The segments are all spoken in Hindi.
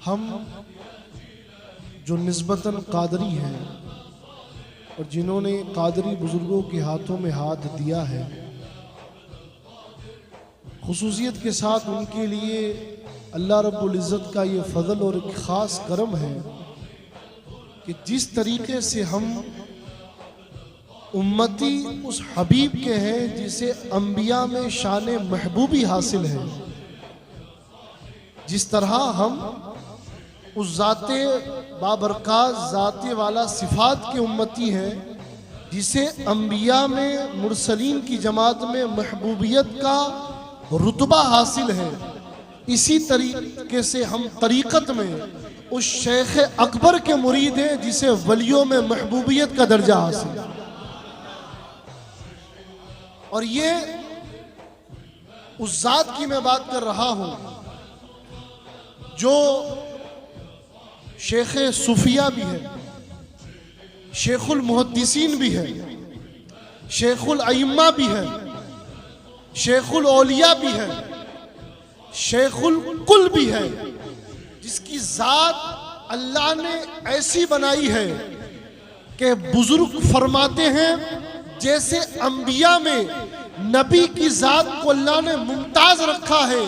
हम जो निस्बतन कादरी हैं और जिन्होंने कादरी बुजुर्गों के हाथों में हाथ दिया है, खुसूसियत के साथ उनके लिए अल्लाह रब्बुल इज़्ज़त का ये फ़ज़ल और एक ख़ास करम है कि जिस तरीके से हम उम्मती उस हबीब के हैं जिसे अंबिया में शान महबूबी हासिल है, जिस तरह हम उस ज़ाते बाबरकात ज़ाते वाला सिफ़ात के उम्मती हैं जिसे अंबिया में मुरसलीन की जमात में महबूबियत का रुतबा हासिल है, इसी तरीके से हम तरीक़त में उस शेख अकबर के मुरीद हैं जिसे वलियों में महबूबियत का दर्जा हासिल है। और ये उस ज़ात की मैं बात कर रहा हूं जो शेख सूफिया भी है, शेखुल मुहद्दिसीन भी है, शेखुल अइम्मा भी है, शेखुल औलिया भी है, शेखुल कुल भी है, जिसकी ज़ात अल्लाह ने ऐसी बनाई है कि बुजुर्ग फरमाते हैं जैसे अंबिया में नबी की ज़ात को अल्लाह ने मुमताज़ रखा है,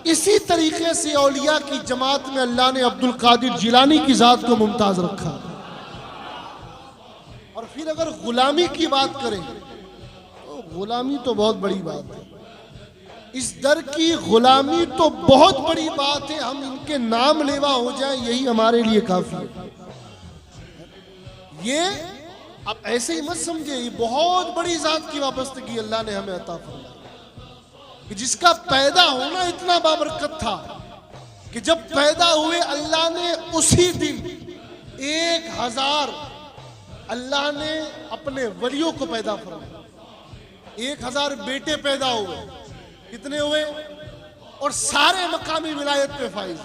इसी तरीके से औलिया की जमात में अल्लाह ने अब्दुल कादिर जिलानी की ज़ात को मुमताज़ रखा। और फिर अगर गुलामी की बात करें तो गुलामी तो बहुत बड़ी बात है, इस दर की गुलामी तो बहुत बड़ी बात है, हम इनके नाम लेवा हो जाए यही हमारे लिए काफ़ी है। ये आप ऐसे ही मत समझे, ये बहुत बड़ी ज़ात की वाबस्तगी अल्लाह ने हमें अता फरमाई कि जिसका पैदा होना इतना बाबरकत था कि जब पैदा हुए अल्लाह ने उसी दिन 1000 अल्लाह ने अपने वलियों को पैदा फरमाया। 1000 बेटे पैदा हुए, कितने हुए? और सारे मकामी विलायत पे फाइज।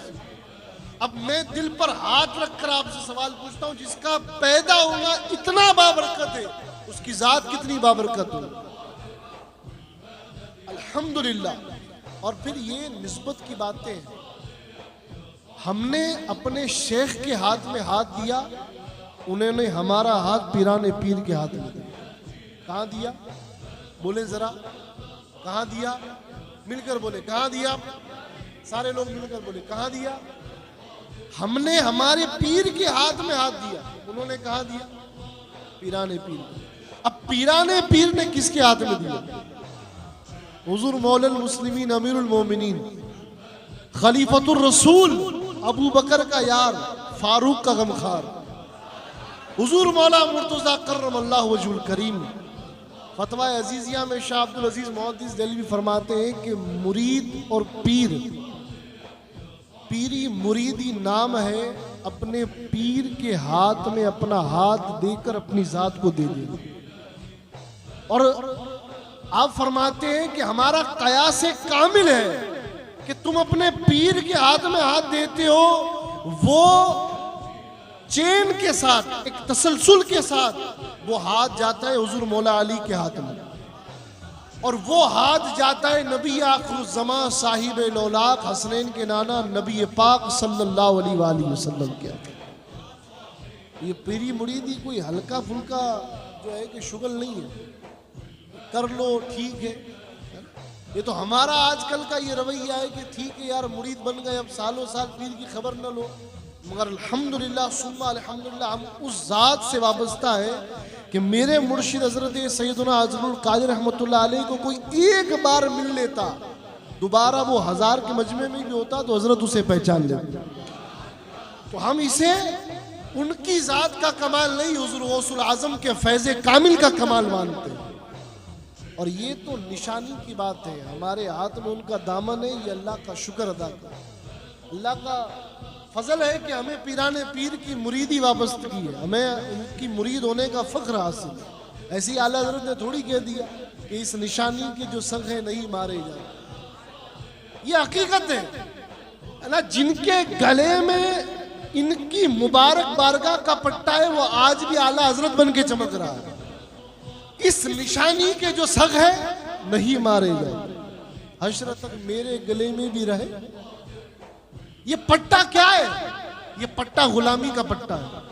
अब मैं दिल पर हाथ रखकर आपसे सवाल पूछता हूं, जिसका पैदा होना इतना बाबरकत है उसकी ज़ात कितनी बाबरकत हो? अल्हम्दुलिल्लाह। और फिर ये निस्बत की बातें हैं, हमने अपने शेख के हाथ में हाथ दिया, उन्होंने हमारा हाथ पीराने पीर के हाथ में दिया। कहाँ दिया? बोले जरा, कहाँ दिया? मिलकर बोले कहाँ दिया? सारे लोग मिलकर बोले कहाँ दिया? हमने हमारे पीर के हाथ में हाथ दिया, उन्होंने कहाँ दिया? पीराने पीर। अब पीराने पीर ने किसके हाथ में दिया? हुजूर मौलल मुस्लिमीन अमीरुल मोमिनीन खलीफतुर रसूल अबू बकर का यार, फारूक का गमखार, हुजूर मौला मुर्तज़ा कर्रमल्लाहु वजहुल करीम। फतवा अजीजिया में शाह अब्दुल अजीज मुहद्दिस देहलवी फरमाते हैं कि मुरीद और पीर, पीरी मुरीदी नाम है अपने पीर के हाथ में अपना हाथ देकर अपनी ज़ात को दे देना। और आप फरमाते हैं कि हमारा कयास कामिल है कि तुम अपने पीर के हाथ में हाथ देते हो, वो चेन के साथ, एक तसलसल के साथ वो हाथ जाता है हुजूर मौला अली के हाथ में, और वो हाथ जाता है नबी आखिरुज़्ज़मा साहिब लौलाक हसनैन के नाना नबी पाक सल्लल्लाहु अलैहि वसल्लम के हाथ। ये पीरी मुरीदी कोई हल्का फुल्का जो है कि शुगल नहीं है, कर लो ठीक है। ये तो हमारा आजकल का ये रवैया है कि ठीक है यार मुरीद बन गए, अब सालों साल पीर की खबर न लो। मगर अल्हम्दुलिल्लाह सुम्मा अल्हम्दुलिल्लाह हम उस ज़ात से वाबस्ता है कि मेरे मुर्शिद हज़रत सैयदना अज़रुल कादिर रहमतुल्लाह अलैह को कोई एक बार मिल लेता, दोबारा वो 1000 के मजमे में भी होता तो हज़रत उसे पहचान लेता। तो हम इसे उनकी ज़ात का कमाल नहीं, हुज़ूर गौसुल आज़म के फैज़े कामिल का कमाल मानते हैं। और ये तो निशानी की बात है, हमारे हाथ में उनका दामन है, ये अल्लाह का शुक्र अदा कर, अल्लाह का फजल है कि हमें पीराने पीर की मुरीदी वाबस्तगी है, हमें उनकी मुरीद होने का फ़ख्र हासिल है। ऐसी आला हज़रत ने थोड़ी कह दिया कि इस निशानी के जो संग नहीं मारे जाए, ये हकीकत है ना। जिनके गले में इनकी मुबारक बारगाह का पट्टा है वो आज भी आला हज़रत बन के चमक रहा है। इस निशानी के जो सग है नहीं मारे जाए, हश्र तक मेरे गले में भी रहे, ये पट्टा क्या है? ये पट्टा गुलामी का पट्टा है,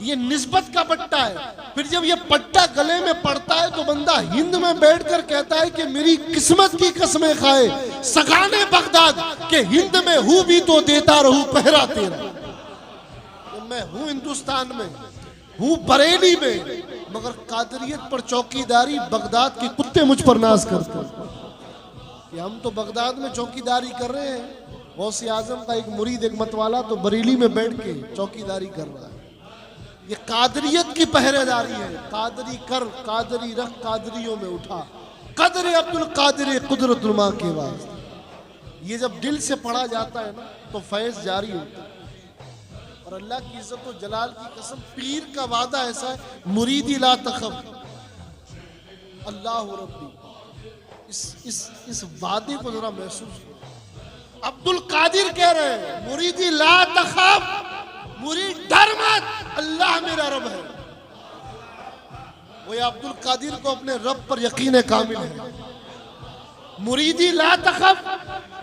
ये निस्बत का पट्टा है। फिर जब ये पट्टा गले में पड़ता है तो बंदा हिंद में बैठकर कहता है कि मेरी किस्मत की कसमें खाए सगाने बगदाद के हिंद में हूं भी तो देता रहूं पहरा तेरा। तो मैं हूं हिंदुस्तान में, हूं बरेली में, मगर कादरियत पर चौकीदारी बगदाद के कुत्ते मुझ पर नाज करते हैं कि हम तो बगदाद में चौकीदारी कर रहे हैं, गौसे आजम का एक मुरीद एक मतवाला तो बरेली में बैठ के चौकीदारी कर रहा है। ये कादरियत की पहरेदारी है। कादरी कर, कादरी रख, कादरियों में उठा, कदर अब्दुल कादिर कुदरतुल मां के वास्ते। ये जब दिल से पढ़ा जाता है ना तो फैज जारी होता है। और अल्लाह की इज्जत और जलाल की कसम, पीर का वादा ऐसा है, मुरीदी ला तखफ अल्लाह रब्बी। इस वादे को जरा महसूस करो। अब्दुल कादिर कह रहे हैं मुरीदी ला तखफ, मुरीद डर मत, अल्लाह मेरा रब है। वो अब्दुल कादिर को अपने रब पर यकीन कामिल है। मुरीदी ला तखफ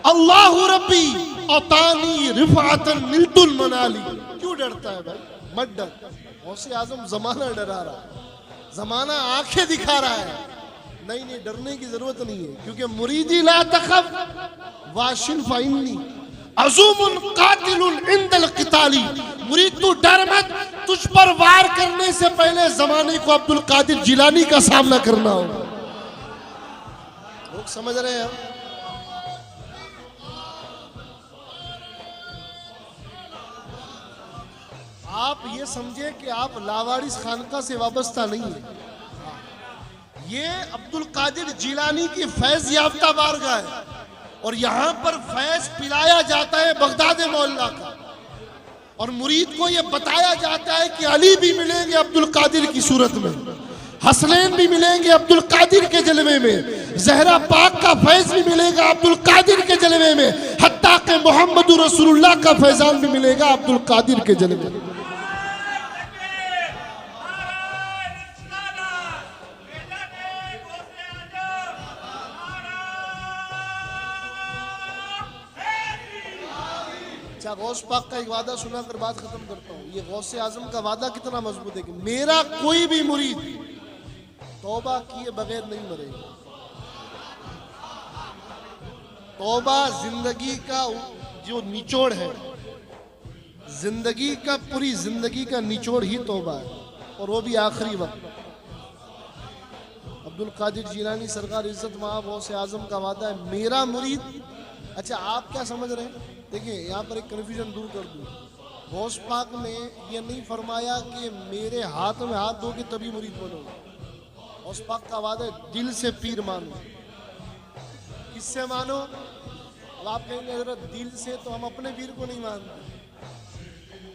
अल्लाह रब्बी अतानी रिफातन निलतुल मनाली। क्यों डरता है भाई? मत डर। गौसे आजम जमाना डरा रहा है, जमाना आंखें दिखा रहा है। नहीं, डरने की जरूरत नहीं है, क्योंकि मुरीदी ला तखफ वाशिन फाइन्नी अज़ूमुन कातिलुन इंदल क़िताली। मुरीद तू डर मत, तुझ पर वार करने से पहले जमाने को अब्दुल कादिर जिलानी का सामना करना होगा। लोग समझ रहे हैं? आप ये समझे कि आप लावारिस खानका से वाबस्ता नहीं है। ये अब्दुल कादिर जिलानी की फैज याफ्ता बारगाह है और यहाँ पर फैज पिलाया जाता है बगदाद मोहल्ला का। और मुरीद को ये बताया जाता है कि अली भी मिलेंगे अब्दुल कादिर की सूरत में, हसनैन भी मिलेंगे अब्दुल कादिर के जलवे में, जहरा पाक का फैज भी मिलेगा अब्दुल कादिर के जलवे में, हत्ता के मोहम्मद रसूलुल्लाह का फैजान भी मिलेगा अब्दुल कादिर के जलवे में। अच्छा, गौस पाक का एक वादा सुनाकर बात खत्म करता हूँ। ये गौसे आजम का वादा कितना मजबूत है कि मेरा कोई भी मुरीद तौबा किए बगैर नहीं मरेगा। तौबा जिंदगी का जो निचोड़ है, जिंदगी का, पूरी जिंदगी का निचोड़ ही तौबा है, और वो भी आखिरी वक्त। अब्दुल कादिर जिलानी सरकार इज्जत मां गौसे आजम का वादा है, मेरा मुरीद। अच्छा, आप क्या समझ रहे हैं? देखिए, यहाँ पर एक कन्फ्यूजन दूर कर दूं। गौस पाक ने ये नहीं फरमाया कि मेरे हाथ में हाथ दोगे तभी मुरीद बनोगे। गौस पाक का वादा है दिल से पीर मानो। किससे मानो? अब आप कहेंगे हजरत दिल से तो हम अपने पीर को नहीं मानते,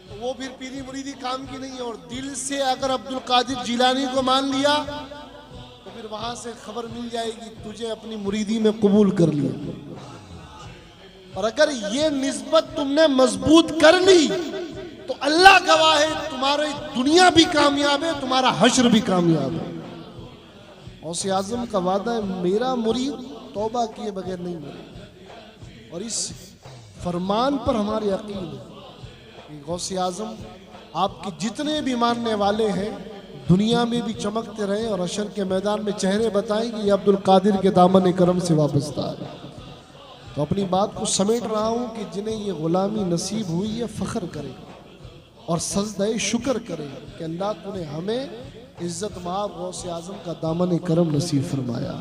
तो वो फिर पीरी मुरीदी काम की नहीं है। और दिल से अगर अब्दुल कादिर जिलानी को मान लिया तो फिर वहां से खबर मिल जाएगी तुझे अपनी मुरीदी में कबूल कर लिया। और अगर ये निस्बत तुमने मजबूत कर ली तो अल्लाह गवाह है, तुम्हारी दुनिया भी कामयाब है, तुम्हारा हश्र भी कामयाब है। गौसे आजम का वादा है मेरा मुरीद तौबा किए बगैर नहीं मरे। और इस फरमान पर हमारे यकीन है कि गौसे आजम आपके जितने भी मानने वाले हैं दुनिया में भी चमकते रहे और हश्र के मैदान में चेहरे बताएं कि ये अब्दुल कादिर के दामन करम से वाबस्ता है। तो अपनी बात को समेट रहा हूँ कि जिन्हें ये गुलामी नसीब हुई है फ़ख्र करें और सजदे शुक्र करें कि अल्लाह तूने हमें इज़्ज़त माब गौसे आज़म का दामन करम नसीब फरमाया।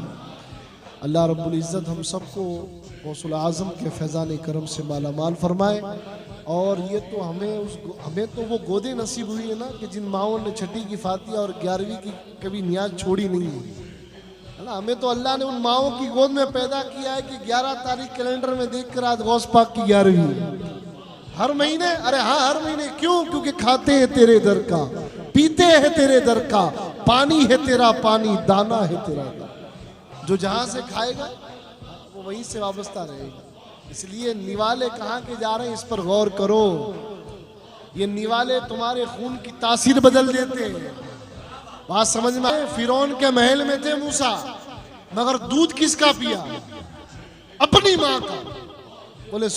अल्लाह रब्बुल इज़्ज़त हम सबको गौसुल आज़म के फैज़ान करम से माला माल फरमाए। और ये तो हमें तो वो गोदे नसीब हुई है ना कि जिन माओं ने छठी की फातिहा और 11वीं की कभी नियाज छोड़ी नहीं है ना। हमें तो अल्लाह ने उन माओं की गोद में पैदा किया है कि 11 तारीख कैलेंडर में देखकर आज गौस पाक की 11वीं हर महीने। अरे हाँ, हर महीने। क्यों? क्योंकि खाते हैं तेरे दर का, पीते हैं तेरे दर का, पानी है तेरा पानी, दाना है तेरा दाना। जो जहां से खाएगा वो वहीं से वाबस्ता रहेगा। इसलिए निवाले कहाँ के जा रहे हैं इस पर गौर करो। ये निवाले तुम्हारे खून की तासीर बदल देते हैं। बात समझ में आए? फिरौन के महल में थे मूसा, मगर दूध किसका पिया? अपनी माँ का। बोले